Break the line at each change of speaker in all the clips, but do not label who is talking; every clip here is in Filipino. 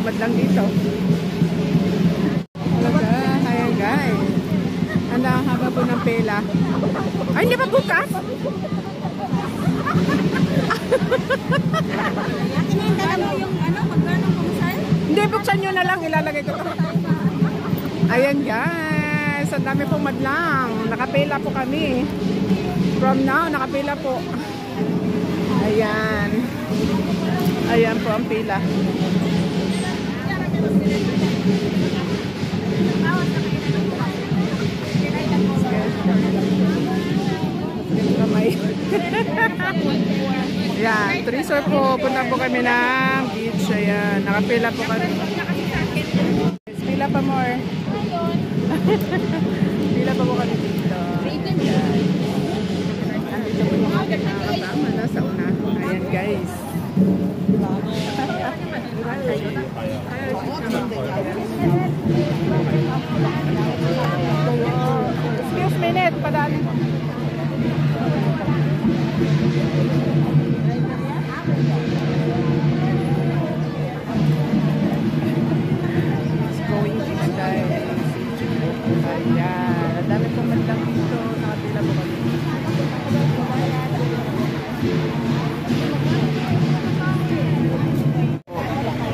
pumadlang dito. Talaga, ayan guys. Ang haba po ng pela. Ay, hindi pa bukas? Hindi, buksan nyo na lang. Ilalagay ko to. Ayan guys. Ang dami pong madlang. Nakapela po kami. From now, nakapela po. Ayan. Ayan po ang pila. Ayan, Tresor po. Punta po kami ng beach. Ayan, nakapila po kami. Pila pa more. Pila pa po kami dito. Ayan. Andito po yung aking nakakasama na sa una. Ayan guys. Excuse me, net, padali. It's going to style. Ayan, ang dami pong madlang dito. Nakapila po kami.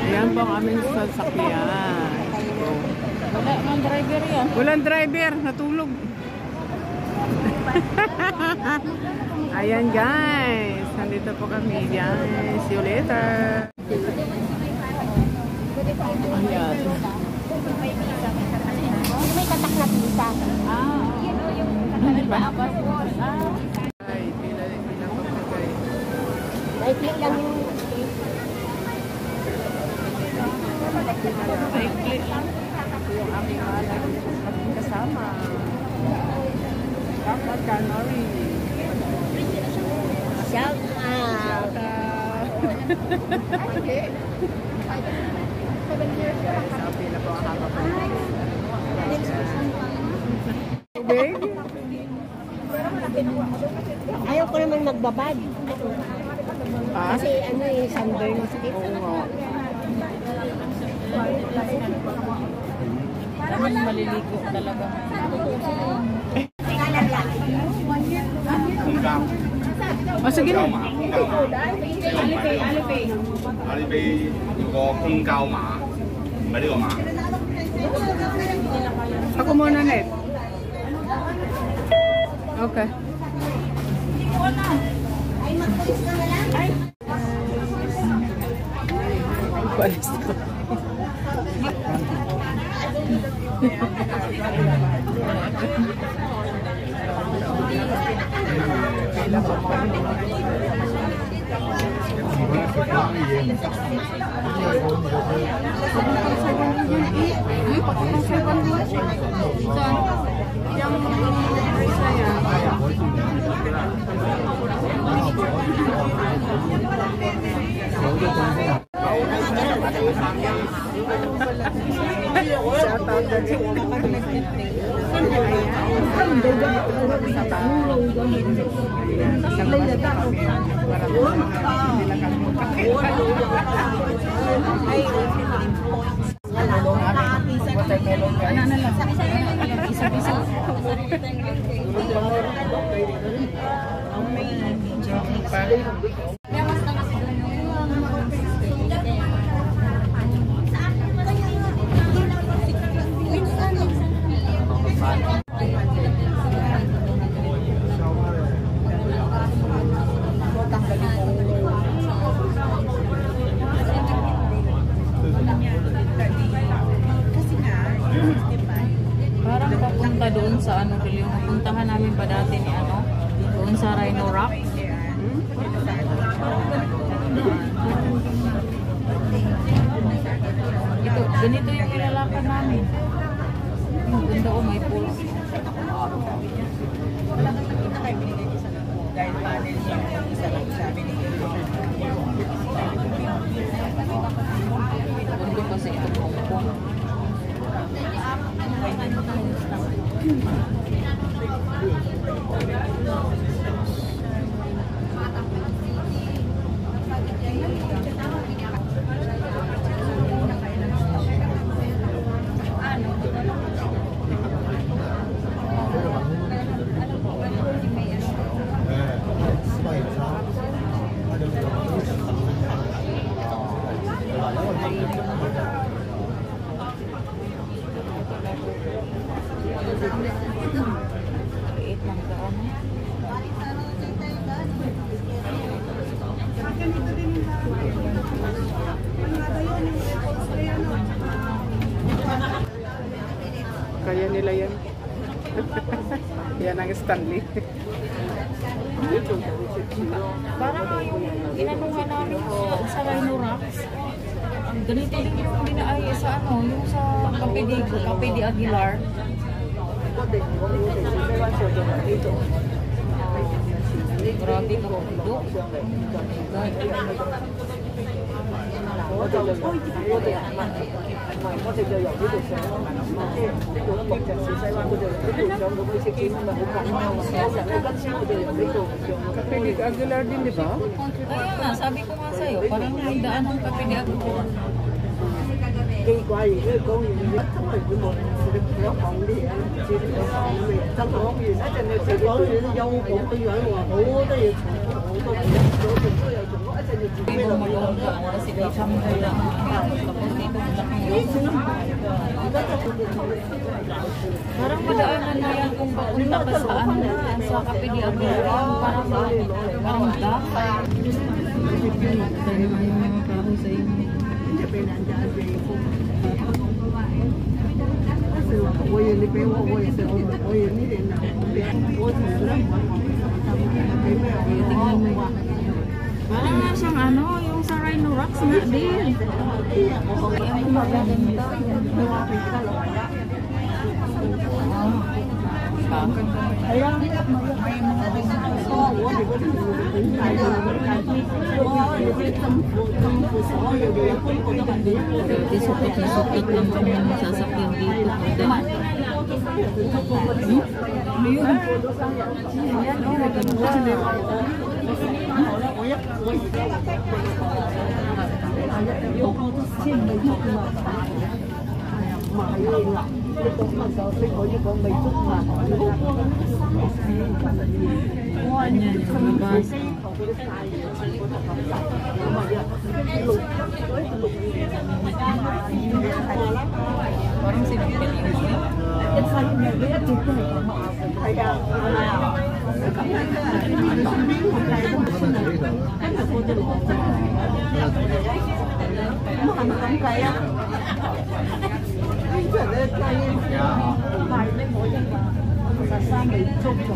Ayan po ang aming sasakyan. Wala ang driver yan. Walang driver, natulog. Ayan guys, nandito po kami guys. See you later. Ayan.
May katak na pisa. Yun o yung katak na
Ay, pila po guys.
Naiklik lang yung
Naiklik lang. Ito yung aming kasama. Kapag Canary.
shout out.
Okay. Guys, happy na po ang haba po. Tubig?
Ayaw ko naman magbabad.
Ah?
Kasi ano eh, sunburn masakit.
Oo nga.
Dapat maliligo talaga.
Oh, sige na.
Alipay 有個公交碼，唔係呢個碼。
Ako muna, net. Okay. Palis ko.
Parang papunta doon sa ano, yung napuntahan namin pa dati ni ano, doon sa Rhino Rock. Ito, ganito yung nilalakad namin. Yung ganda ko, may pool.
Wala kang nakita kayo binigay ko sa dahil panel yung isa lang sabi ni
Mundo kasi ito Hongkong.
Yan ang Stanley.
Parang yung inanungan namin sa Rhino Rocks. Ganito din yung dinaay sa ano, yung sa Cape de Aguilar. Grabe ka pundo.
Cafe de Aguilar din, di ba?
Kaya nga, sabi ko nga sa'yo, parang yung daan ng Cape de Aguilar. Pero magawag ka, kasi may sample lang. Tapos dito, parang madaanan na yan kung papunta ka sa ano, sa Cape de Aguilar. Parang dapat. Tayo nga yung mga kahoy sa inyo. Parang nga siyang ano, yung sa Rhino Rocks nga din. Ayan yung magaganda. Supot na supot lang kami ng sasakyan dito. Ayun. Ayan, oh, maganda. Ayan yung labas. Parang sinipin yung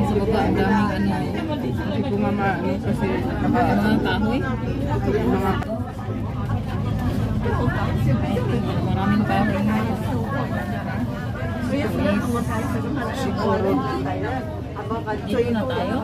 sa baba, ang daming ano.
Hindi ko nga maano kasi
Mga kahoy. Maraming kahoy na.
siguro.
Dito na tayo.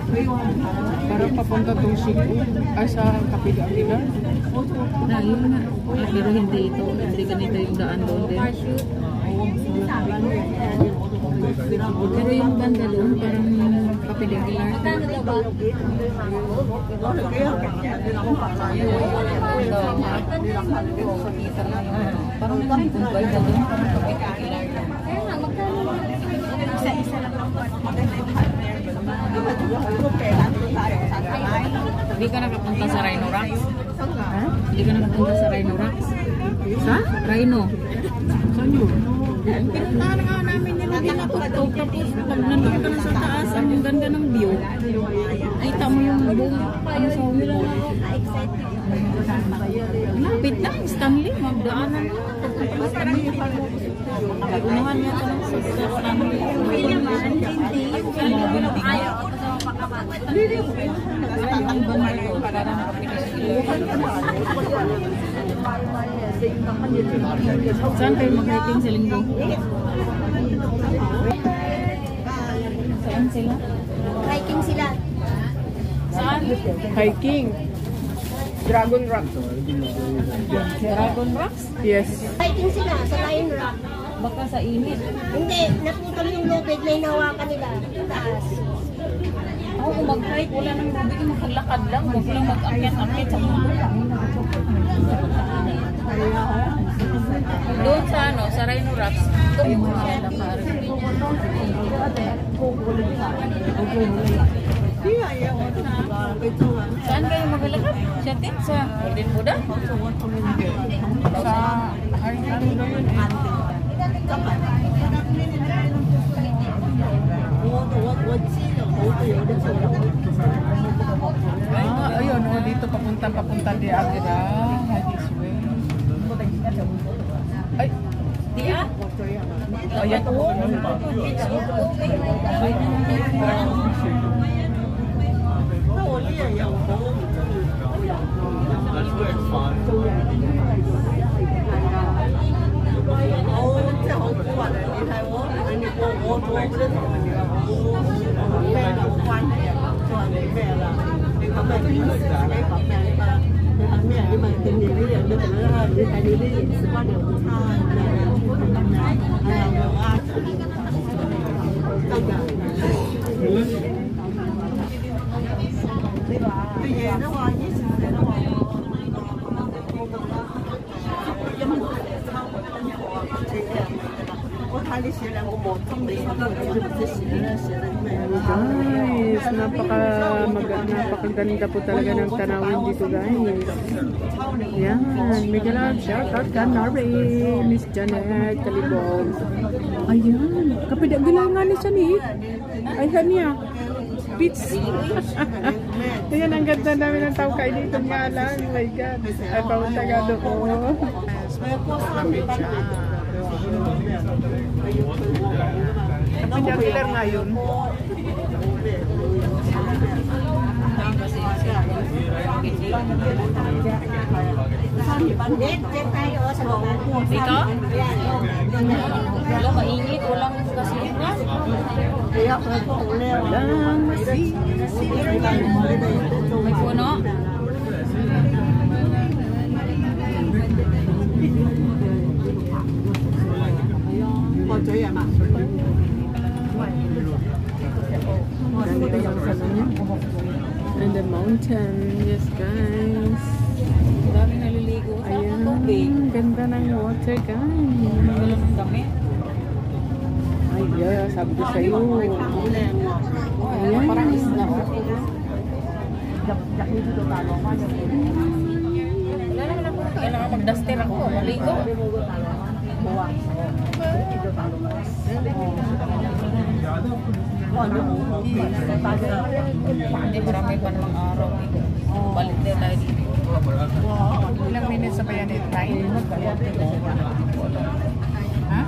Parang papunta tong Cebu ay sa Cape de Aguilar.
Na, yun nga. Pero hindi ito. Hindi ganito yung daan doon din. Pero yung banda doon, parang Cape de Aguilar. Parang nagkumbay na doon. Parang Cape de Aguilar.
Isa-isa lang ang
Hindi ka nakapunta sa Rhino Rocks? Ha? Hindi ka nakapunta sa Rhino Rocks?
Sa?
Rhino.
Saan yun?
Pinuntahan nga namin yung pinatutok. Tapos pag nandun ka na sa taas, ang ganda ng view. Kita mo yung buong ano sa ulo. Lapit lang, Stanley. Magdaanan mo. Unahan niya ito sa Stanley. Mga building. Yung banda ko, parang saan kayo mag-hiking sa linggo? Saan sila?
hiking sila.
Saan?
Hiking. Dragon Rock.
Dragon Rocks?
Yes.
Hiking sila sa Lion Rock.
Baka sa init.
Hindi, naputol yung lubid na hinawakan nila. Taas.
Ako kung mag-hike, wala nang lubig, maglakad lang. Huwag lang mag-akyat-akyat sa mundo. Doon sa ano, sa Rhino Rocks, doon mo malalakad. Saan kayo maglalakad? Siyatin sa Golden Buddha?
Sa ano na yun eh. Ayun, oh, dito papunta di Agra. This way. Ay,
Di ah?
ayan.
That's where it's fun.
Guys, napakaganda po talaga ng tanawin dito guys. Yan, mega love, shout out ka Nari, Miss Janet Kalibog. Ayan, kapidagilangan ni siya ni. Ay, niya. Beach. Ayan, ang ganda namin ng tao kayo dito nga lang. Oh my God. Ay, pawantagado ko. Kapit siya. Kapidagilan nga yun.
Dito? Wala mainit, walang kasihan.
Walang
May puno.
And the mountain, yes guys.
Daming naliligo sa tubig.
Ayan, ganda ng water guys.
Wala ng dami.
Ay, yeah, sabi ko sa'yo.
Ayan. Parang isla. Wala naman ako. Kailangan mag-duster ako. Maligo. Hindi, marami pa namang araw. Balik din tayo dito.
Ilang minutes sa bayan ito? 9? Ha?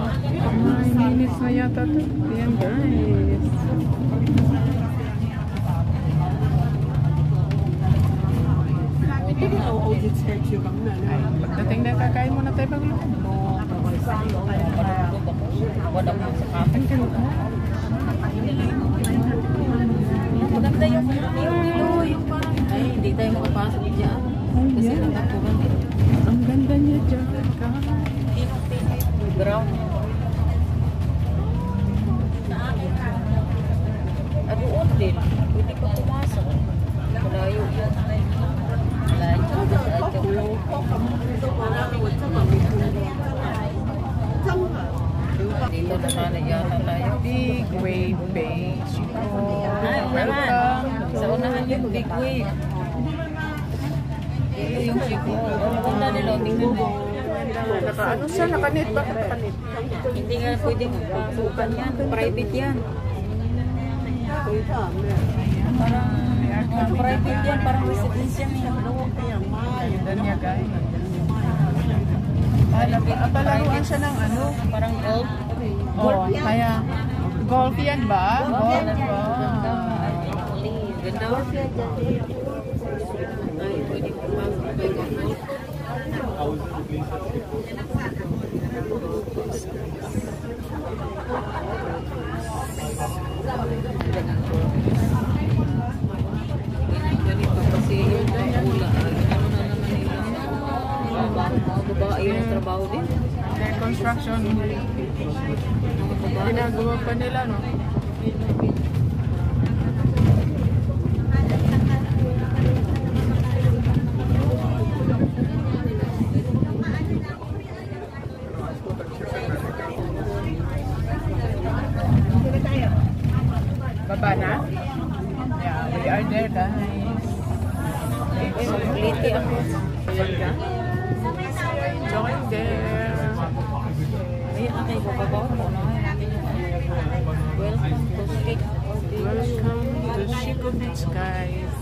9 minutes na yata ito. Ayan guys. Ay, pagdating na kakain muna tayo pagluto.
Wala mo sa kape. Maganda yung yung parang ay hindi tayo makapasok dyan. Kasi nagkakuran din.
Ang ganda niya dyan.
Ground. At uot din. Pwede pa pumasok. Malayo yun. Dito na sana yata tayo.
Big wave beach.
Welcome. Sa unahan yung big wave. Dito yung Cebu. Punta nila, tingnan mo.
Ano siya? Nakanet ba? Nakanet.
Hindi nga pwedeng pasukan yan. Private yan. Parang private yan. Parang residence yan.
Ganda niya guys. Palaruan siya ng ano?
Parang golf.
Oh, kaya golf yan ba? Golf.
Ganda. Ganda. Ay, pwede pumasok kay golf. Ganito kasi yung pangula. Ano na naman nila? Babae yung trabaho din.
Their construction. Ginagawa pa nila, no? Baba na?
Liti ako.
Ayan ka. Join there.
Ayan na kayo babaw ko. Welcome to Chic.
Welcome to Chico Beach, guys.